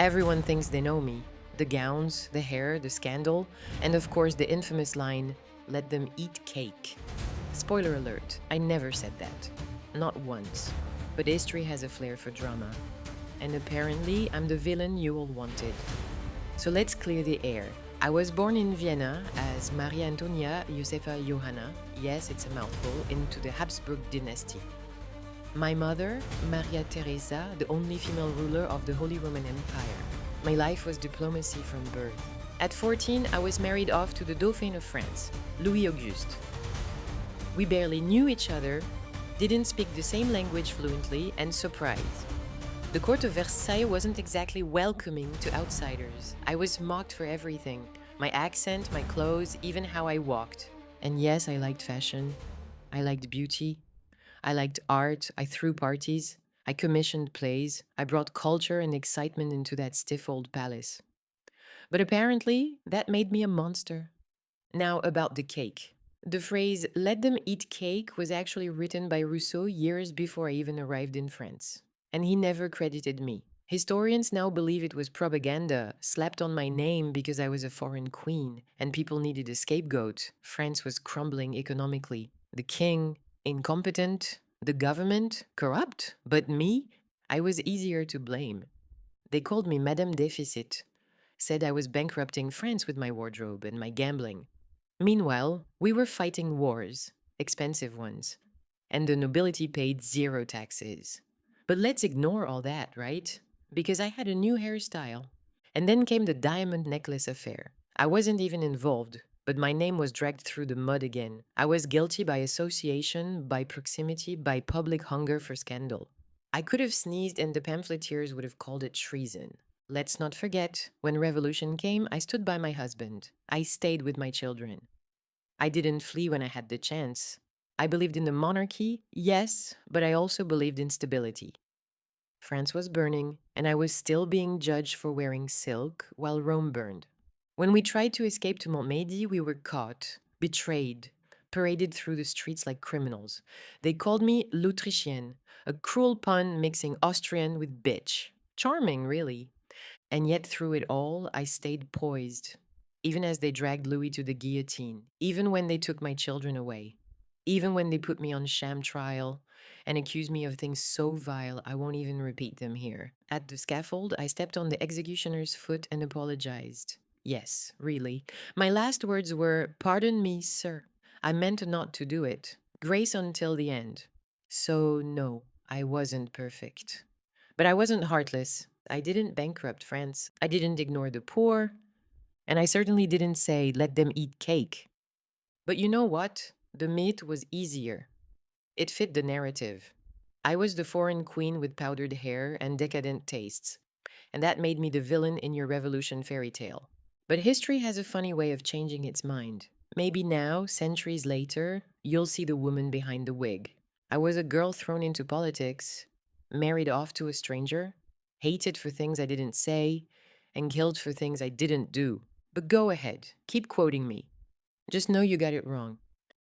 Everyone thinks they know me. The gowns, the hair, the scandal, and of course the infamous line, "Let them eat cake." Spoiler alert, I never said that. Not once. But history has a flair for drama. And apparently, I'm the villain you all wanted. So let's clear the air. I was born in Vienna as Marie Antoinette Josefa Johanna, yes, it's a mouthful, into the Habsburg dynasty. My mother, Maria Theresa, the only female ruler of the Holy Roman Empire. My life was diplomacy from birth. At 14, I was married off to the Dauphin of France, Louis Auguste. We barely knew each other, didn't speak the same language fluently, and surprise. The court of Versailles wasn't exactly welcoming to outsiders. I was mocked for everything. My accent, my clothes, even how I walked. And yes, I liked fashion. I liked beauty. I liked art. I threw parties. I commissioned plays. I brought culture and excitement into that stiff old palace. But apparently, that made me a monster. Now, about the cake. The phrase, "let them eat cake," was actually written by Rousseau years before I even arrived in France. And he never credited me. Historians now believe it was propaganda, slapped on my name because I was a foreign queen, and people needed a scapegoat. France was crumbling economically. The king, incompetent. The government, corrupt. But me, I was easier to blame. They called me Madame Deficit, said I was bankrupting France with my wardrobe and my gambling. Meanwhile, we were fighting wars, expensive ones, and the nobility paid zero taxes. But let's ignore all that, right? Because I had a new hairstyle. And then came the diamond necklace affair. I wasn't even involved, but my name was dragged through the mud again. I was guilty by association, by proximity, by public hunger for scandal. I could have sneezed and the pamphleteers would have called it treason. Let's not forget, when revolution came, I stood by my husband. I stayed with my children. I didn't flee when I had the chance. I believed in the monarchy, yes, but I also believed in stability. France was burning, and I was still being judged for wearing silk while Rome burned. When we tried to escape to Montmédy, we were caught, betrayed, paraded through the streets like criminals. They called me l'Autrichienne, a cruel pun mixing Austrian with bitch. Charming, really. And yet, through it all, I stayed poised, even as they dragged Louis to the guillotine, even when they took my children away, even when they put me on sham trial and accused me of things so vile I won't even repeat them here. At the scaffold, I stepped on the executioner's foot and apologized. Yes, really. My last words were, "Pardon me, sir. I meant not to do it. Grace until the end." So, no, I wasn't perfect. But I wasn't heartless. I didn't bankrupt France. I didn't ignore the poor. And I certainly didn't say, "let them eat cake." But you know what? The myth was easier. It fit the narrative. I was the foreign queen with powdered hair and decadent tastes. And that made me the villain in your revolution fairy tale. But history has a funny way of changing its mind. Maybe now, centuries later, you'll see the woman behind the wig. I was a girl thrown into politics, married off to a stranger, hated for things I didn't say, and killed for things I didn't do. But go ahead, keep quoting me. Just know you got it wrong.